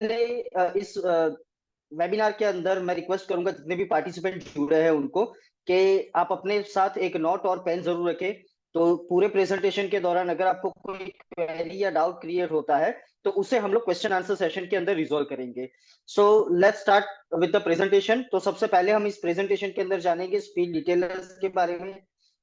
इस वेबिनार के अंदर मैं रिक्वेस्ट करूंगा जितने भी पार्टिसिपेंट जुड़े हैं उनको कि आप अपने साथ एक नोट और पेन जरूर रखें। तो पूरे प्रेजेंटेशन के दौरान अगर आपको कोई क्वेरी या डाउट क्रिएट होता है तो उसे हम लोग क्वेश्चन आंसर सेशन के अंदर रिजॉल्व करेंगे। So let's start with the presentation. तो सबसे पहले हम इस प्रेजेंटेशन के अंदर जानेंगे स्पीड डिटेलर्स के बारे में।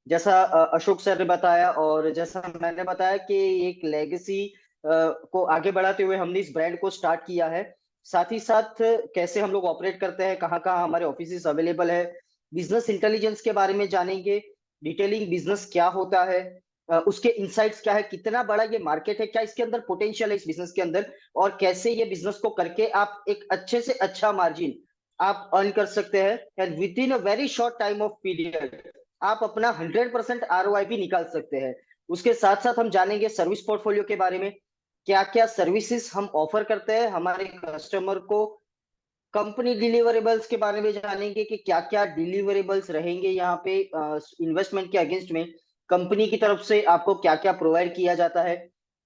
जैसा अशोक सर ने बताया और जैसा मैंने बताया कि एक लेगेसी को आगे बढ़ाते हुए हमने इस ब्रांड को स्टार्ट किया है। साथ ही साथ कैसे हम लोग ऑपरेट करते हैं, कहाँ कहाँ हमारे ऑफिस अवेलेबल है, बिजनेस इंटेलिजेंस के बारे में जानेंगे, डिटेलिंग बिजनेस क्या होता है, उसके इनसाइट्स क्या है, कितना बड़ा ये मार्केट है, क्या इसके अंदर पोटेंशियल है इस बिजनेस के अंदर, और कैसे ये बिजनेस को करके आप एक अच्छे से अच्छा मार्जिन आप अर्न कर सकते हैं and with in a very short time of period आप अपना 100% ROI भी निकाल सकते हैं। उसके साथ साथ हम जानेंगे सर्विस पोर्टफोलियो के बारे में, क्या क्या सर्विसेज हम ऑफर करते हैं हमारे कस्टमर को। कंपनी डिलीवरेबल्स के बारे में जानेंगे कि क्या क्या डिलीवरेबल्स रहेंगे यहाँ पे इन्वेस्टमेंट के अगेंस्ट में, कंपनी की तरफ से आपको क्या क्या प्रोवाइड किया जाता है।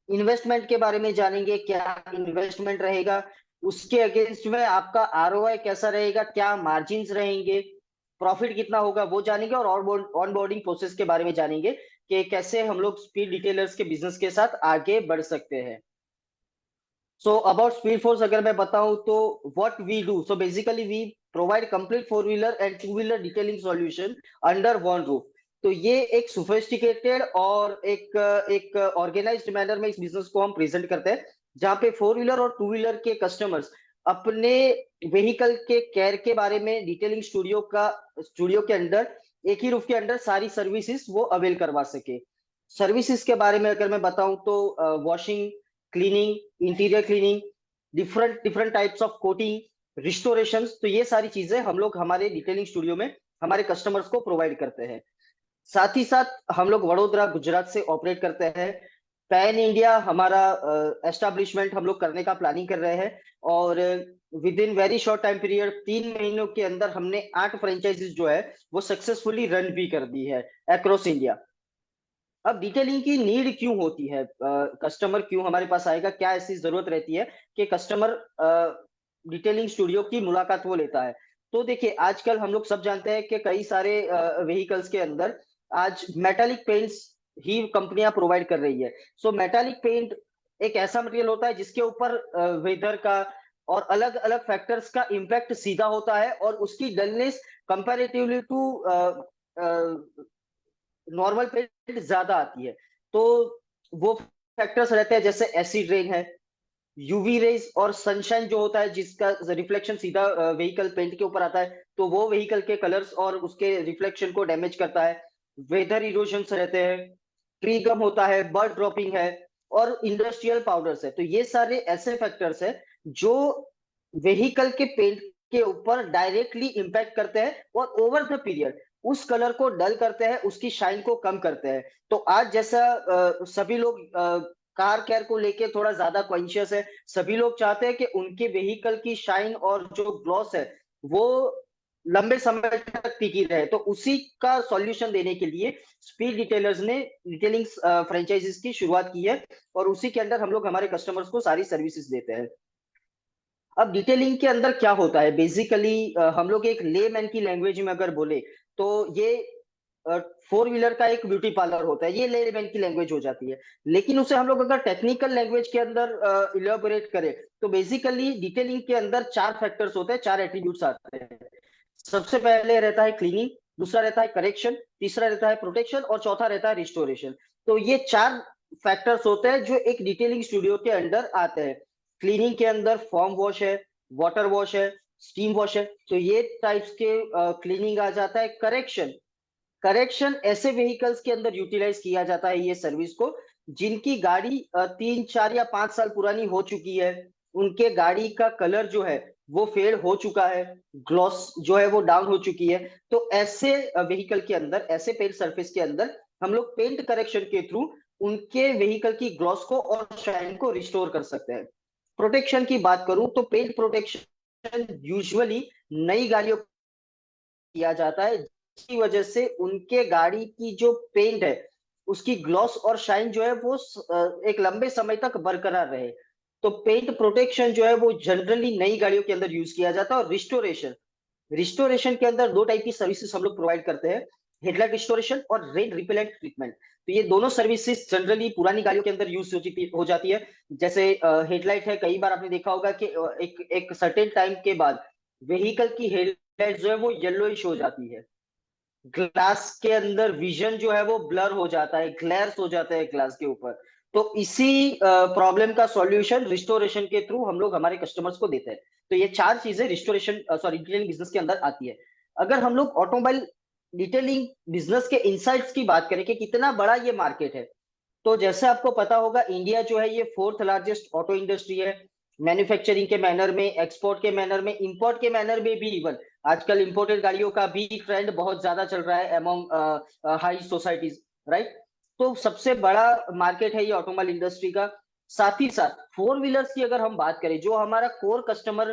इन्वेस्टमेंट के बारे में जानेंगे, क्या इन्वेस्टमेंट रहेगा, उसके अगेंस्ट में आपका ROI कैसा रहेगा, क्या मार्जिन्स रहेंगे, प्रॉफिट कितना होगा वो जानेंगे, और ऑन बोर्डिंग प्रोसेस के बारे में जानेंगे कि कैसे हम लोग स्पीड डिटेलर्स के बिजनेस के साथ आगे बढ़ सकते हैं। सो अबाउट स्पीड फोर्स अगर मैं बताऊं तो what we do, so basically we provide complete four wheeler and two wheeler detailing solution under one roof. तो ये एक सोफिस्टिकेटेड और एक ऑर्गेनाइज्ड मैनर में इस बिजनेस को हम प्रेजेंट करते हैं, जहाँ पे फोर व्हीलर और टू व्हीलर के कस्टमर्स अपने व्हीकल के केयर के बारे में डिटेलिंग स्टूडियो के अंदर एक ही रूफ के अंदर सारी सर्विसेज वो अवेल करवा सके। सर्विसेज के बारे में अगर मैं बताऊं तो washing, cleaning, interior cleaning, different different types of coating, restoration, तो ये सारी चीजें हम लोग हमारे डिटेलिंग स्टूडियो में हमारे कस्टमर्स को प्रोवाइड करते हैं। साथ ही साथ हम लोग वडोदरा गुजरात से ऑपरेट करते हैं। पैन इंडिया हमारा एस्टेब्लिशमेंट हम लोग करने का प्लानिंग कर रहे हैं, और with in very short time period 3 महीनों के अंदर हमने 8 फ्रेंचाइजीज जो है वो सक्सेसफुली रन भी कर दी है अक्रॉस इंडिया। अब डिटेलिंग की नीड क्यों होती है, कस्टमर क्यों हमारे पास आएगा, क्या ऐसी जरूरत रहती है कि कस्टमर डिटेलिंग स्टूडियो की मुलाकात वो लेता है। तो देखिए आजकल हम लोग सब जानते हैं कि कई सारे व्हीकल्स के अंदर आज मेटालिक पेंट्स ही कंपनियां प्रोवाइड कर रही है। सो मेटालिक पेंट एक ऐसा मटेरियल होता है जिसके ऊपर वेदर का और अलग अलग फैक्टर्स का इम्पैक्ट सीधा होता है, और उसकी dullness comparatively to normal paint ज्यादा आती है। तो वो फैक्टर्स रहते हैं जैसे एसिड रेन है, यूवी रेज और सनशाइन जो होता है जिसका रिफ्लेक्शन सीधा व्हीकल पेंट के ऊपर आता है, तो वो व्हीकल के कलर्स और उसके रिफ्लेक्शन को डैमेज करता है। वेदर इरोजन्स रहते हैं, ट्री गम होता है, बर्ड ड्रॉपिंग है, और इंडस्ट्रियल पाउडर्स है। तो ये सारे ऐसे फैक्टर्स है जो व्हीकल के पेंट के ऊपर डायरेक्टली इंपैक्ट करते हैं और ओवर द पीरियड उस कलर को डल करते हैं, उसकी शाइन को कम करते हैं। तो आज जैसा सभी लोग कार केयर को लेके थोड़ा ज्यादा कॉन्शियस है, सभी लोग चाहते हैं कि उनके व्हीकल की शाइन और जो ग्लॉस है वो लंबे समय तक टिकी रहे। तो उसी का सॉल्यूशन देने के लिए स्पीड डिटेलर्स ने डिटेलिंग फ्रेंचाइजीज की शुरुआत की है, और उसी के अंदर हम लोग हमारे कस्टमर्स को सारी सर्विसेज देते हैं। अब डिटेलिंग के अंदर क्या होता है बेसिकली, हम लोग एक लेमैन की लैंग्वेज में अगर बोले तो ये फोर व्हीलर का एक ब्यूटी पार्लर होता है, ये लेमैन की लैंग्वेज हो जाती है। लेकिन उसे हम लोग अगर टेक्निकल लैंग्वेज के अंदर इलेबोरेट करें तो बेसिकली डिटेलिंग के अंदर 4 फैक्टर्स होते हैं, 4 एट्रीब्यूट्स आते हैं। सबसे पहले रहता है क्लीनिंग, दूसरा रहता है करेक्शन, तीसरा रहता है प्रोटेक्शन, और चौथा रहता है रिस्टोरेशन। तो ये 4 फैक्टर्स होते हैं जो एक डिटेलिंग स्टूडियो के अंदर आते हैं। क्लीनिंग के अंदर फॉर्म वॉश है, वाटर वॉश है, स्टीम वॉश है, तो ये टाइप्स के क्लीनिंग आ जाता है। करेक्शन, करेक्शन ऐसे व्हीकल्स के अंदर यूटिलाइज किया जाता है ये सर्विस को जिनकी गाड़ी 3 4 या 5 साल पुरानी हो चुकी है, उनके गाड़ी का कलर जो है वो फेड हो चुका है, ग्लॉस जो है वो डाउन हो चुकी है। तो ऐसे व्हीकल के अंदर, ऐसे पेंट सरफेस के अंदर हम लोग पेंट करेक्शन के थ्रू उनके व्हीकल की ग्लॉस को और शाइन को रिस्टोर कर सकते हैं। प्रोटेक्शन की बात करूं तो पेंट प्रोटेक्शन यूजुअली नई गाड़ियों किया जाता है, जिसकी वजह से उनके गाड़ी की जो पेंट है उसकी ग्लॉस और शाइन जो है वो एक लंबे समय तक बरकरार रहे। तो पेंट प्रोटेक्शन जो है वो जनरली नई गाड़ियों के अंदर यूज किया जाता है। और रिस्टोरेशन, रिस्टोरेशन के अंदर दो टाइप की सर्विसेज हम लोग प्रोवाइड करते हैं, हेडलाइट रिस्टोरेशन और रेड रिपेलेंट ट्रीटमेंट। तो ये दोनों सर्विसेज जनरली पुरानी गाड़ियों के अंदर यूज हो जाती है। जैसे हेडलाइट है, कई बार आपने देखा होगा कि एक एक सर्टेन टाइम के बाद व्हीकल की हेडलाइट जो है वो येलोइश हो जाती है, ग्लास के अंदर विजन जो है वो ब्लर हो जाता है, ग्लेयर्स हो जाता है ग्लास के ऊपर। तो इसी प्रॉब्लम का सॉल्यूशन रिस्टोरेशन के थ्रू हम लोग हमारे कस्टमर्स को देते हैं। तो ये चार चीजें रिस्टोरेशन सॉरी डिटेलिंग बिजनेस के अंदर आती है। अगर हम लोग ऑटोमोबाइल डिटेलिंग बिजनेस के इनसाइट्स की बात करें कि कितना बड़ा ये मार्केट है, तो जैसे आपको पता होगा इंडिया जो है ये फोर्थ लार्जेस्ट ऑटो इंडस्ट्री है। मैन्युफैक्चरिंग के मैनर में, एक्सपोर्ट के मैनर में, इंपोर्ट के मैनर में भी, इवन आजकल इंपोर्टेड गाड़ियों का भी ट्रेंड बहुत ज्यादा चल रहा है अमंग हाई सोसाइटीज, राइट। तो सबसे बड़ा मार्केट है ये ऑटोमोबाइल इंडस्ट्री का। साथ ही साथ फोर व्हीलर्स की अगर हम बात करें, जो हमारा कोर कस्टमर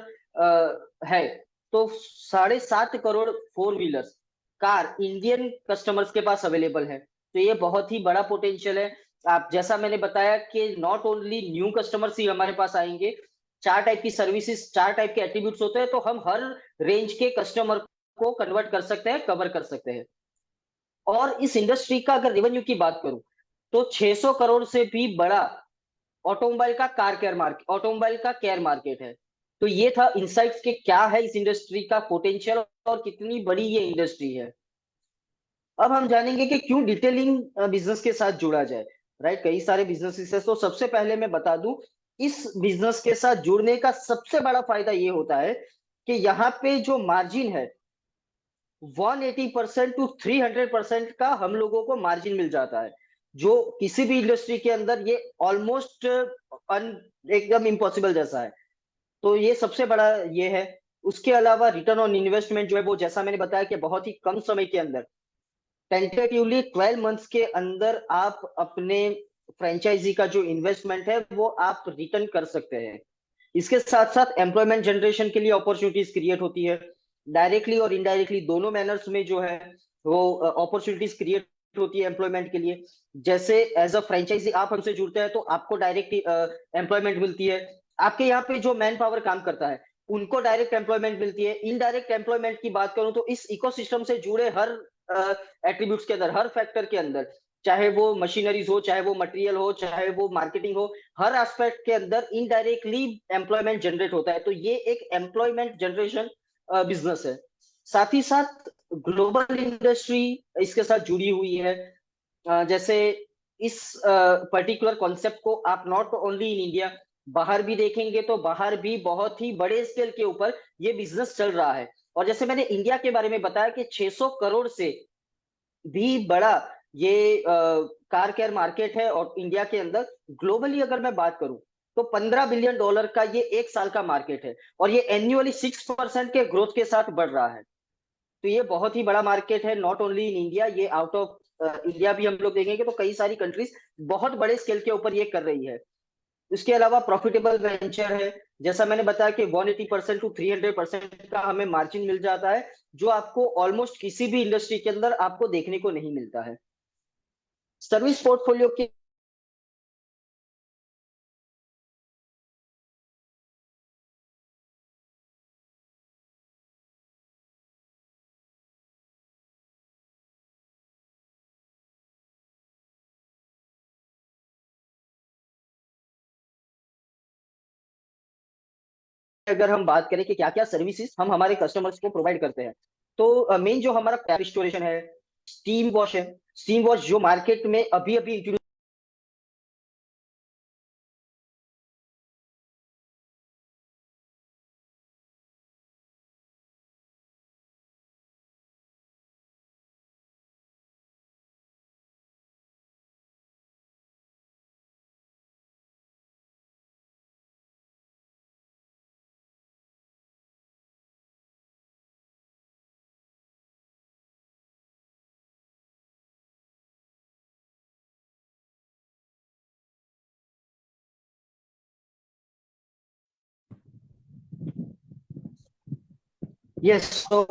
है, तो 7.5 crore four wheelers car Indian customers के पास अवेलेबल है। तो ये बहुत ही बड़ा पोटेंशियल है। आप जैसा मैंने बताया कि नॉट ओनली न्यू कस्टमर्स ही हमारे पास आएंगे, चार टाइप की सर्विसेज, चार टाइप के एट्रीब्यूट्स होते हैं, तो हम हर रेंज के कस्टमर को कन्वर्ट कर सकते हैं, कवर कर सकते हैं। और इस इंडस्ट्री का अगर रेवेन्यू की बात करूं, तो 600 करोड़ से भी बड़ा ऑटोमोबाइल का कार केयर मार्केट, ऑटोमोबाइल का केयर मार्केट है। तो ये था इंसाइट्स के क्या है इस इंडस्ट्री का पोटेंशियल और कितनी बड़ी ये इंडस्ट्री है। अब हम जानेंगे कि क्यों डिटेलिंग बिजनेस के साथ जुड़ा जाए, राइट। कई सारे बिजनेसेस है, तो सबसे पहले मैं बता दूं, इस बिजनेस के साथ जुड़ने का सबसे बड़ा फायदा ये होता है कि यहाँ पे जो मार्जिन है 180% टू 300% का हम लोगों को मार्जिन मिल जाता है, जो किसी भी इंडस्ट्री के अंदर ये ऑलमोस्ट एकदम इम्पॉसिबल जैसा है। तो ये सबसे बड़ा ये है। उसके अलावा रिटर्न ऑन इन्वेस्टमेंट जो है वो, जैसा मैंने बताया कि बहुत ही कम समय के अंदर, टेंटेटिवली 12 मंथ्स के अंदर आप अपने फ्रेंचाइजी का जो इन्वेस्टमेंट है वो आप रिटर्न कर सकते हैं। इसके साथ साथ एम्प्लॉयमेंट जनरेशन के लिए अपॉर्चुनिटीज क्रिएट होती है, डायरेक्टली और इनडायरेक्टली दोनों मैनर्स में जो है वो अपॉर्चुनिटीज क्रिएट होती है एम्प्लॉयमेंट के लिए। जैसे एज अ फ्रेंचाइजी आप हमसे जुड़ते हैं तो आपको डायरेक्ट एम्प्लॉयमेंट मिलती है। आपके यहाँ पे जो मैन पावर काम करता है उनको डायरेक्ट एम्प्लॉयमेंट मिलती है। इनडायरेक्ट एम्प्लॉयमेंट की बात करूं तो इस इकोसिस्टम से जुड़े हर एट्रीब्यूट्स के अंदर, हर फैक्टर के अंदर, चाहे वो मशीनरीज हो, चाहे वो मटेरियल हो, चाहे वो मार्केटिंग हो, हर एस्पेक्ट के अंदर इनडायरेक्टली एम्प्लॉयमेंट जनरेट होता है। तो ये एक एम्प्लॉयमेंट जनरेशन बिजनेस है। साथ ही साथ ग्लोबल इंडस्ट्री इसके साथ जुड़ी हुई है। जैसे इस पर्टिकुलर कॉन्सेप्ट को आप नॉट ओनली इन इंडिया, बाहर भी देखेंगे तो बाहर भी बहुत ही बड़े स्केल के ऊपर ये बिजनेस चल रहा है। और जैसे मैंने इंडिया के बारे में बताया कि 600 करोड़ से भी बड़ा ये कार केयर मार्केट है, और इंडिया के अंदर ग्लोबली अगर मैं बात करूं तो $15 बिलियन का ये एक साल का मार्केट है, और ये एन्युअली 6% के ग्रोथ के साथ बढ़ रहा है। तो ये बहुत ही बड़ा मार्केट है, नॉट ओनली इन इंडिया, ये आउट ऑफ इंडिया भी हम लोग देखेंगे तो कई सारी कंट्रीज बहुत बड़े स्केल के ऊपर ये कर रही है। उसके अलावा प्रॉफिटेबल वेंचर है। जैसा मैंने बताया कि 180% टू 300% का हमें मार्जिन मिल जाता है, जो आपको ऑलमोस्ट किसी भी इंडस्ट्री के अंदर आपको देखने को नहीं मिलता है। सर्विस पोर्टफोलियो के अगर हम बात करें कि क्या क्या सर्विसेज हम हमारे कस्टमर्स को प्रोवाइड करते हैं, तो मेन जो हमारा रिस्टोरेशन है, स्टीम वॉश है। स्टीम वॉश जो मार्केट में अभी अभी इंट्रोड्यूस, यस, तो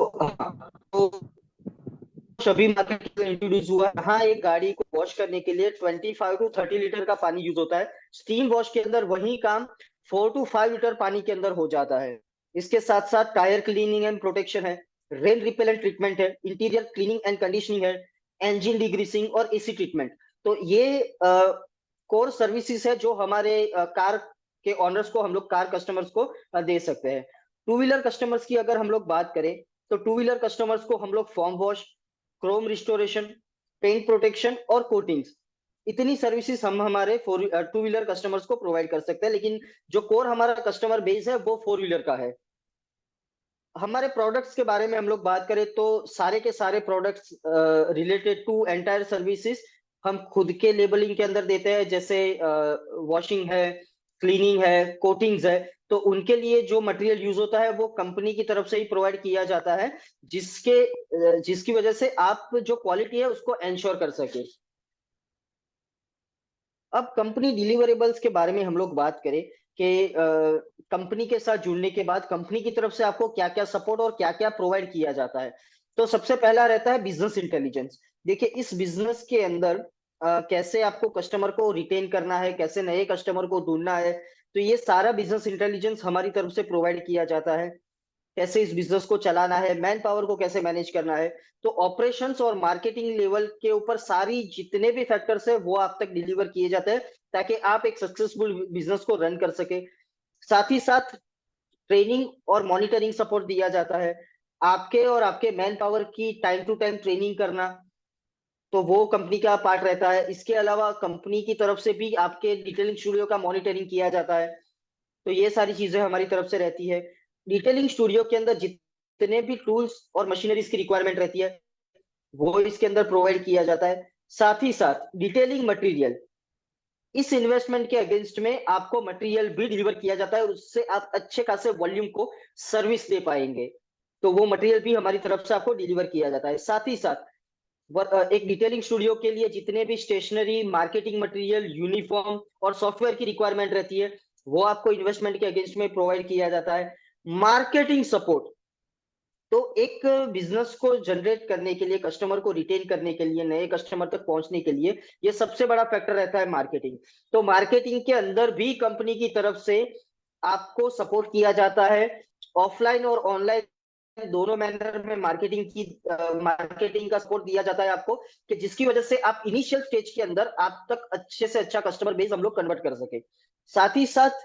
अभी मार्केट में इंट्रोड्यूस हुआ है। हाँ, एक गाड़ी को वॉश करने के लिए 25 टू 30 लीटर का पानी यूज होता है। स्टीम वॉश के अंदर वही काम 4 to 5 लीटर पानी के अंदर हो जाता है। इसके साथ साथ टायर क्लीनिंग एंड प्रोटेक्शन है, रेन रिपेलेंट ट्रीटमेंट है, इंटीरियर क्लीनिंग एंड कंडीशनिंग है, इंजन डिग्रीसिंग और एसी ट्रीटमेंट। तो ये कोर सर्विसेज है जो हमारे कार के ऑनर्स को, हम लोग कार कस्टमर्स को दे सकते हैं। टू व्हीलर कस्टमर्स की अगर हम लोग बात करें, तो टू व्हीलर कस्टमर्स को हम लोग foam wash, chrome restoration, paint protection और कोटिंग्स, इतनी सर्विसेज हम हमारे टू व्हीलर कस्टमर्स को प्रोवाइड कर सकते हैं। लेकिन जो कोर हमारा कस्टमर बेस है वो फोर व्हीलर का है। हमारे प्रोडक्ट्स के बारे में हम लोग बात करें तो सारे के सारे products related to entire services हम खुद के लेबलिंग के अंदर देते हैं। जैसे वॉशिंग है, क्लीनिंग है, कोटिंग्स है, तो उनके लिए जो मटेरियल यूज होता है वो कंपनी की तरफ से ही प्रोवाइड किया जाता है, जिसकी वजह से आप जो क्वालिटी है उसको एंश्योर कर सके। अब कंपनी डिलीवरेबल्स के बारे में हम लोग बात करें कि कंपनी के साथ जुड़ने के बाद कंपनी की तरफ से आपको क्या क्या सपोर्ट और क्या क्या प्रोवाइड किया जाता है। तो सबसे पहला रहता है बिजनेस इंटेलिजेंस। देखिए, इस बिजनेस के अंदर कैसे आपको कस्टमर को रिटेन करना है, कैसे नए कस्टमर को ढूंढना है, तो ये सारा बिजनेस इंटेलिजेंस हमारी तरफ से प्रोवाइड किया जाता है। कैसे इस बिजनेस को चलाना है, मैन पावर को कैसे मैनेज करना है, तो ऑपरेशंस और मार्केटिंग लेवल के ऊपर सारी जितने भी फैक्टर्स है वो आप तक डिलीवर किए जाते हैं, ताकि आप एक सक्सेसफुल बिजनेस को रन कर सके। साथ ही साथ ट्रेनिंग और मॉनिटरिंग सपोर्ट दिया जाता है। आपके और आपके मैन पावर की टाइम टू टाइम ट्रेनिंग करना, तो वो कंपनी का पार्ट रहता है। इसके अलावा कंपनी की तरफ से भी आपके डिटेलिंग स्टूडियो का मॉनिटरिंग किया जाता है। तो ये सारी चीजें हमारी तरफ से रहती है। डिटेलिंग स्टूडियो के अंदर जितने भी टूल्स और मशीनरीज की रिक्वायरमेंट रहती है वो इसके अंदर प्रोवाइड किया जाता है। साथ ही साथ डिटेलिंग मटेरियल, इस इन्वेस्टमेंट के अगेंस्ट में आपको मटेरियल भी डिलीवर किया जाता है और उससे आप अच्छे खासे वॉल्यूम को सर्विस दे पाएंगे। तो वो मटेरियल भी हमारी तरफ से आपको डिलीवर किया जाता है। साथ ही साथ एक डिटेलिंग स्टूडियो के लिए जितने भी स्टेशनरी, मार्केटिंग मटेरियल, यूनिफॉर्म और सॉफ्टवेयर की रिक्वायरमेंट रहती है वो आपको इन्वेस्टमेंट के अगेंस्ट में प्रोवाइड किया जाता है। मार्केटिंग सपोर्ट, तो एक बिजनेस को जनरेट करने के लिए, कस्टमर को रिटेन करने के लिए, नए कस्टमर तक पहुंचने के लिए ये सबसे बड़ा फैक्टर रहता है मार्केटिंग। तो मार्केटिंग के अंदर भी कंपनी की तरफ से आपको सपोर्ट किया जाता है। ऑफलाइन और ऑनलाइन दोनों मैनर में मार्केटिंग का सपोर्ट दिया जाता है आपको, कि जिसकी वजह से आप इनिशियल स्टेज के अंदर आप तक अच्छे से अच्छा कस्टमर बेस हम लोग कन्वर्ट कर सके। साथ ही साथ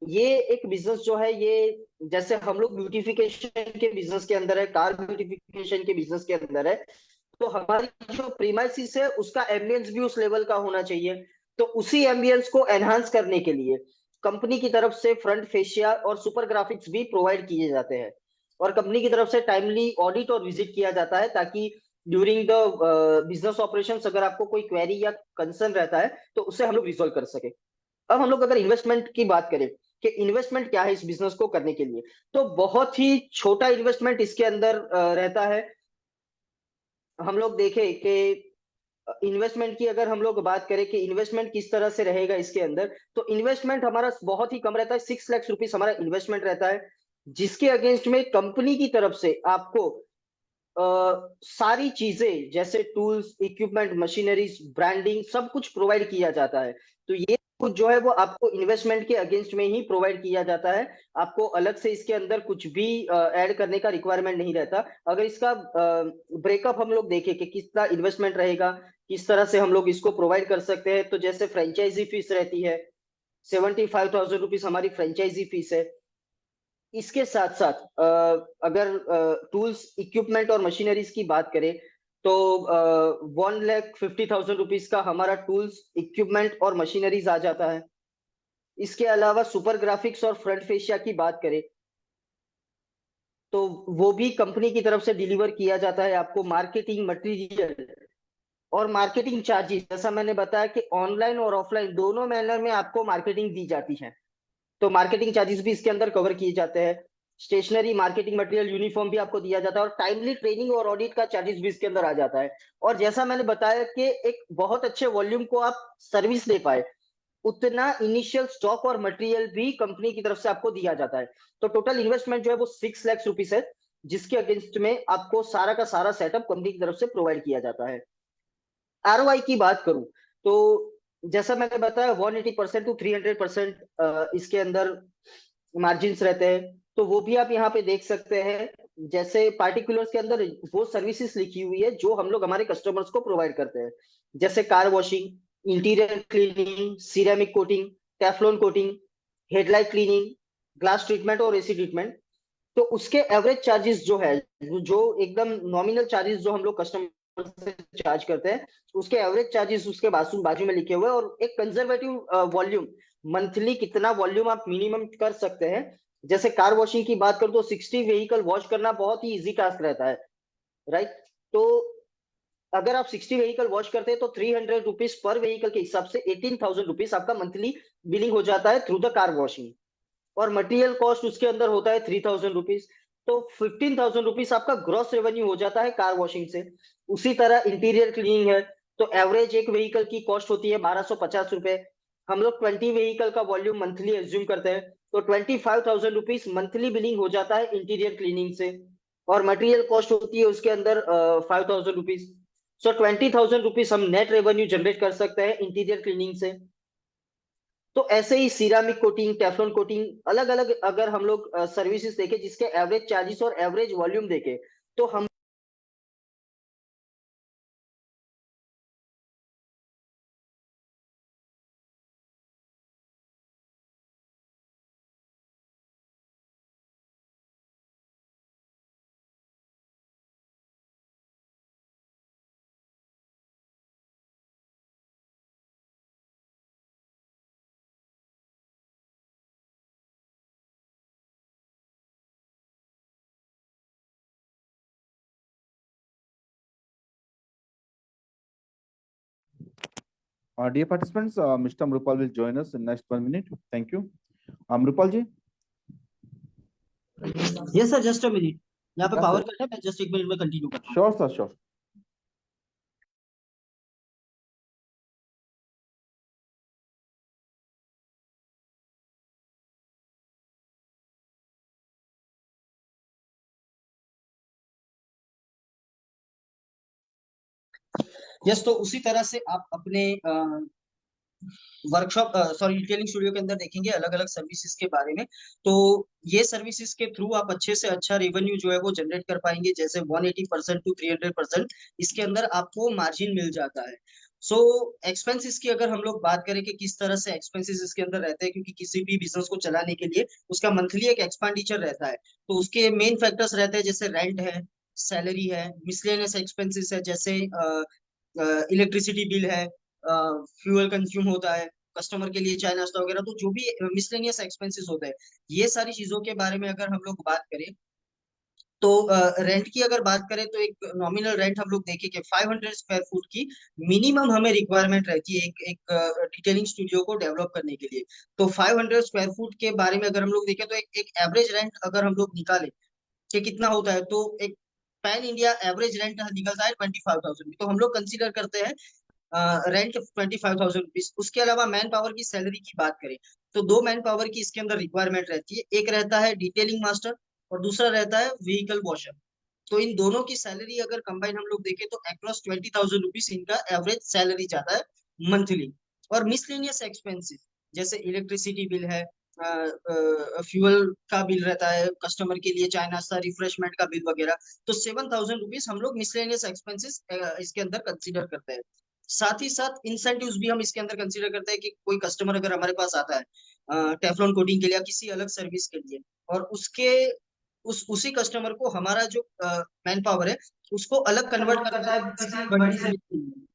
ये एक बिजनेस जो है, ये जैसे हम लोग ब्यूटिफिकेशन के बिजनेस के अंदर है, कार ब्यूटिफिकेशन के बिजनेस के अंदर है, तो हमारी जो प्रीमाइसिस है उसका एम्बियंस भी उस लेवल का होना चाहिए। तो उसी एम्बियंस को एनहांस करने के लिए कंपनी की तरफ से फ्रंट फेशिया और सुपर ग्राफिक्स भी प्रोवाइड किए जाते हैं, और कंपनी की तरफ से टाइमली ऑडिट और विजिट किया जाता है, ताकि ड्यूरिंग द बिजनेस ऑपरेशंस अगर आपको कोई क्वेरी या कंसर्न रहता है तो उससे हम लोग रिजोल्व कर सके। अब हम लोग अगर इन्वेस्टमेंट की बात करें कि इन्वेस्टमेंट क्या है इस बिजनेस को करने के लिए, तो बहुत ही छोटा इन्वेस्टमेंट इसके अंदर रहता है। हम लोग देखें कि इन्वेस्टमेंट की अगर हम लोग बात करें कि इन्वेस्टमेंट किस तरह से रहेगा इसके अंदर, तो इन्वेस्टमेंट हमारा बहुत ही कम रहता है। 6 लाख रुपीज हमारा इन्वेस्टमेंट रहता है, जिसके अगेंस्ट में कंपनी की तरफ से आपको सारी चीजें जैसे टूल्स, इक्विपमेंट, मशीनरीज, ब्रांडिंग सब कुछ प्रोवाइड किया जाता है। तो ये कुछ जो है वो आपको इन्वेस्टमेंट के अगेंस्ट में ही प्रोवाइड किया जाता है। आपको अलग से इसके अंदर कुछ भी ऐड करने का रिक्वायरमेंट नहीं रहता। अगर इसका ब्रेकअप हम लोग देखें कि कितना इन्वेस्टमेंट रहेगा, किस तरह से हम लोग इसको प्रोवाइड कर सकते हैं, तो जैसे फ्रेंचाइजी फीस रहती है, 75,000 रुपीज हमारी फ्रेंचाइजी फीस है। इसके साथ साथ अगर टूल्स, इक्विपमेंट और मशीनरीज की बात करें, तो 1,50,000 रुपीज का हमारा टूल्स, इक्विपमेंट और मशीनरीज आ जाता है। इसके अलावा सुपर ग्राफिक्स और फ्रंट फेशिया की बात करें तो वो भी कंपनी की तरफ से डिलीवर किया जाता है आपको। मार्केटिंग मटेरियल और मार्केटिंग चार्जेस, जैसा मैंने बताया कि ऑनलाइन और ऑफलाइन दोनों मैनर में आपको मार्केटिंग दी जाती है, तो मार्केटिंग चार्जेस भी इसके अंदर कवर किए जाते हैं। स्टेशनरी, मार्केटिंग मटेरियल, यूनिफॉर्म भी आपको दिया जाता है, और टाइमली ट्रेनिंग और ऑडिट का चार्जेस भी इसके अंदर आ जाता है। और जैसा मैंने बताया कि एक बहुत अच्छे वॉल्यूम को आप सर्विस दे पाए, उतना इनिशियल स्टॉक और मटेरियल भी कंपनी की तरफ से आपको दिया जाता है। तो टोटल इन्वेस्टमेंट जो है वो 6 लाख रुपीज है, जिसके अगेंस्ट में आपको सारा का सारा सेटअप कंपनी की तरफ से प्रोवाइड किया जाता है। आरओआई की बात करूं तो जैसा मैंने बताया 180% टू 300% इसके अंदर मार्जिन्स रहते हैं। तो वो भी आप यहाँ पे देख सकते हैं। जैसे पार्टिकुलर्स के अंदर वो सर्विसेज लिखी हुई है जो हम लोग हमारे कस्टमर्स को प्रोवाइड करते हैं। जैसे car washing, interior cleaning, ceramic coating, Teflon coating, headlight cleaning, glass treatment और एसी ट्रीटमेंट। तो उसके एवरेज चार्जेस जो है, जो एकदम नॉमिनल चार्जेस जो हम लोग कस्टमर से चार्ज करते हैं, उसके एवरेज चार्जेस उसके बाजू बाजू में लिखे हुए हैं। और एक कंजर्वेटिव वॉल्यूम, मंथली कितना वॉल्यूम आप मिनिमम कर सकते हैं। जैसे कार वॉशिंग की बात करूं तो 60 व्हीकल वॉश करना बहुत ही इजी टास्क रहता है, राइट। तो अगर आप 60 व्हीकल वॉश करते हैं तो ₹300 पर व्हीकल के हिसाब से ₹18,000 आपका मंथली बिलिंग हो जाता है थ्रू द कार वॉशिंग। और मटेरियल कॉस्ट उसके अंदर होता है ₹3,000। तो ₹15,000 आपका ग्रॉस रेवेन्यू हो जाता है कार वॉशिंग से। उसी तरह इंटीरियर क्लीनिंग है, तो एवरेज एक व्हीकल की कॉस्ट होती है ₹1,250। हम लोग 20 व्हीकल का वॉल्यूम मंथली एज्यूम करते हैं, तो ₹25,000 मंथली बिलिंग हो जाता है इंटीरियर क्लीनिंग से। और मटेरियल कॉस्ट होती है उसके अंदर ₹5,000। सो ₹20,000 हम नेट रेवेन्यू जनरेट कर सकते हैं इंटीरियर क्लीनिंग से। तो ऐसे ही सिरामिक कोटिंग, टेफ्लॉन कोटिंग, अलग अलग अगर हम लोग सर्विसेज देखें जिसके एवरेज चार्जेस और एवरेज वॉल्यूम देखें, तो हम Dear participants, Mr. Amrupal will join us in next 1 minute. Thank you. Amrupal ji. Yes sir, just a minute. यहाँ पे Yes, पावर sir. कट है, मैं जस्ट 1 मिनट में कंटिन्यू करता हूँ। Sure, sir. Sure. यस, तो उसी तरह से आप अपने वर्कशॉप, सॉरी, डिटेलिंग स्टूडियो के अंदर देखेंगे अलग अलग सर्विसेज के बारे में। तो ये सर्विसेज के थ्रू आप अच्छे से अच्छा रेवेन्यू जो है वो जनरेट कर पाएंगे। जैसे 180% टू 300% इसके अंदर आपको मार्जिन मिल जाता है। सो एक्सपेंसेस की अगर हम लोग बात करें कि किस तरह से एक्सपेंसेस इसके अंदर रहते हैं, क्योंकि किसी भी बिजनेस को चलाने के लिए उसका मंथली एक एक्सपेंडिचर रहता है। तो उसके मेन फैक्टर्स रहते हैं, जैसे रेंट है, सैलरी है, मिसलेनियस एक्सपेंसेस है, जैसे इलेक्ट्रिसिटी बिल है, फ्यूल कंज्यूम होता है कस्टमर के लिए, चाय नाश्ता वगैरह। तो जो भी मिसलेनियस एक्सपेंसेस होते हैं, ये सारी चीजों के बारे में अगर हम लोग बात करें, तो रेंट की अगर बात करें तो एक नॉमिनल रेंट हम लोग देखें कि 500 स्क्वायर फुट की मिनिमम हमें रिक्वायरमेंट रहती है एक एक डिटेलिंग स्टूडियो को डेवलप करने के लिए। तो 500 स्क्वायर फुट के बारे में अगर हम लोग देखें तो एक एवरेज रेंट अगर हम लोग निकालें कि कितना होता है, तो एक पैन इंडिया एवरेज रेंट निकलता है 25,000। तो हम लोग कंसीडर करते हैं रेंट 25,000 रुपीज। उसके अलावा मैन पावर की सैलरी की बात करें, तो दो मैन पावर की इसके अंदर रिक्वायरमेंट रहती है। एक रहता है डिटेलिंग मास्टर और दूसरा रहता है व्हीकल वॉशर। तो इन दोनों की सैलरी अगर कंबाइन हम लोग देखें तो अक्रॉस 20,000 रुपीज इनका एवरेज सैलरी जाता है मंथली। और मिसलेनियस एक्सपेंसेस जैसे इलेक्ट्रिसिटी बिल है, फ्यूल का बिल रहता है कस्टमर के लिए, चाय नाश्ता, रिफ्रेशमेंट का बिल वगैरह। तो 7,000 रुपीज हम लोग मिसलेनियस एक्सपेंसेस इसके अंदर कंसीडर करते हैं। साथ ही साथ इंसेंटिव्स भी हम इसके अंदर कंसीडर करते हैं कि कोई कस्टमर अगर हमारे पास आता है टेफ्लॉन कोटिंग के लिए या किसी अलग सर्विस के लिए, और उसके उसी कस्टमर को हमारा जो मैन पावर है उसको अलग कन्वर्ट करता है किसी बड़ी सर्विस के लिए,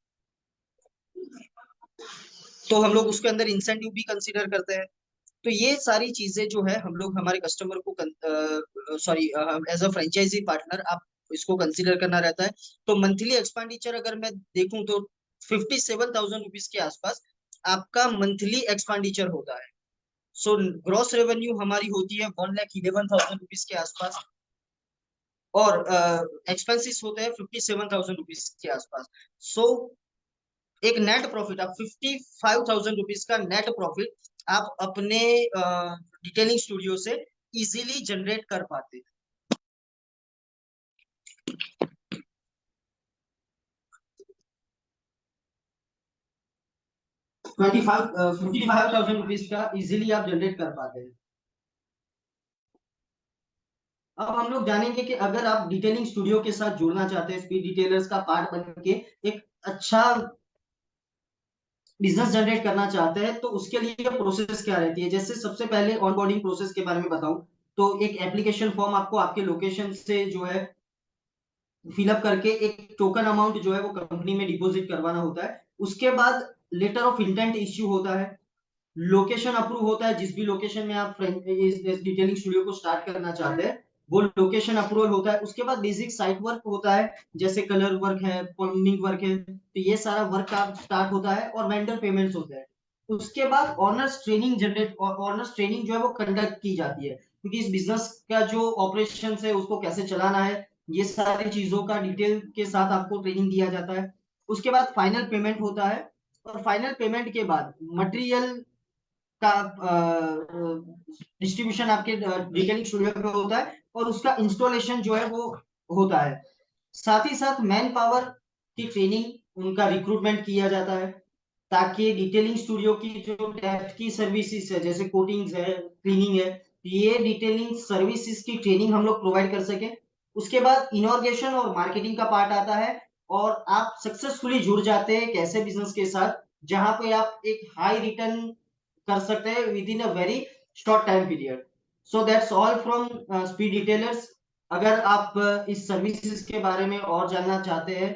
तो हम लोग उसके अंदर इंसेंटिव भी कंसीडर करते हैं। तो ये सारी चीजें जो है हम लोग हमारे कस्टमर को, sorry, as a franchisee partner आप इसको कंसीडर करना रहता है। तो मंथली एक्सपेंडिचर अगर मैं देखूं तो 57,000 रुपीज के आसपास आपका मंथली एक्सपेंडिचर होता है। सो ग्रॉस रेवेन्यू हमारी होती है 1,11,000 रुपीज के आसपास, और एक्सपेंसेस होते हैं 57,000 रुपीज के आसपास। सो एक नेट प्रॉफिट, आप 55,000 रुपीज का नेट प्रॉफिट आप अपने डिटेलिंग स्टूडियो से इजीली जनरेट कर पाते हैं। ₹55,000 का इजीली आप जनरेट कर पाते हैं। अब हम लोग जानेंगे कि अगर आप डिटेलिंग स्टूडियो के साथ जुड़ना चाहते हैं, स्पीड डिटेलर्स का पार्ट बन के एक अच्छा बिजनेस जनरेट करना चाहते हैं, तो उसके लिए प्रोसेस क्या रहती है। जैसे सबसे पहले ऑनबोर्डिंग प्रोसेस के बारे में बताऊं तो एक एप्लीकेशन फॉर्म आपको आपके लोकेशन से जो है फिलअप करके एक टोकन अमाउंट जो है वो कंपनी में डिपॉजिट करवाना होता है। उसके बाद लेटर ऑफ इंटेंट इश्यू होता है, लोकेशन अप्रूव होता है, जिस भी लोकेशन में आप इस डिटेलिंग स्टूडियो को स्टार्ट करना चाहते हैं वो लोकेशन अप्रूवल होता है। उसके बाद बेसिक साइट वर्क होता है, जैसे कलर वर्क है, प्लम्बिंग वर्क है, तो ये सारा वर्क का स्टार्ट होता है और वेंडर पेमेंट्स होते हैं। उसके बाद ऑनर्स ट्रेनिंग जनरेट और ऑनर्स ट्रेनिंग जो है वो कंडक्ट की जाती है, क्योंकि इस बिजनेस का जो ऑपरेशन है उसको कैसे चलाना है, ये सारी चीजों का डिटेल के साथ आपको ट्रेनिंग दिया जाता है। उसके बाद फाइनल पेमेंट होता है, और फाइनल पेमेंट के बाद मटेरियल का डिस्ट्रीब्यूशन आपके डिटेलिंग स्टूडियो पे होता है और उसका इंस्टॉलेशन जो है वो होता है। साथ ही साथ मैन पावर की ट्रेनिंग, उनका रिक्रूटमेंट किया जाता है, ताकि डिटेलिंग स्टूडियो की जो डेप्थ की सर्विसेज है, जैसे कोटिंग्स है, क्लीनिंग है, ये डिटेलिंग सर्विसेज की ट्रेनिंग हम लोग प्रोवाइड कर सके। उसके बाद इनॉर्गेशन और मार्केटिंग का पार्ट आता है, और आप सक्सेसफुली जुड़ जाते हैं एक ऐसे बिजनेस के साथ जहां पे आप एक हाई रिटर्न कर सकते हैं within a very short time period. So that's all from Speed Detailers. अगर आप इस सर्विसेज के बारे में और जानना चाहते हैं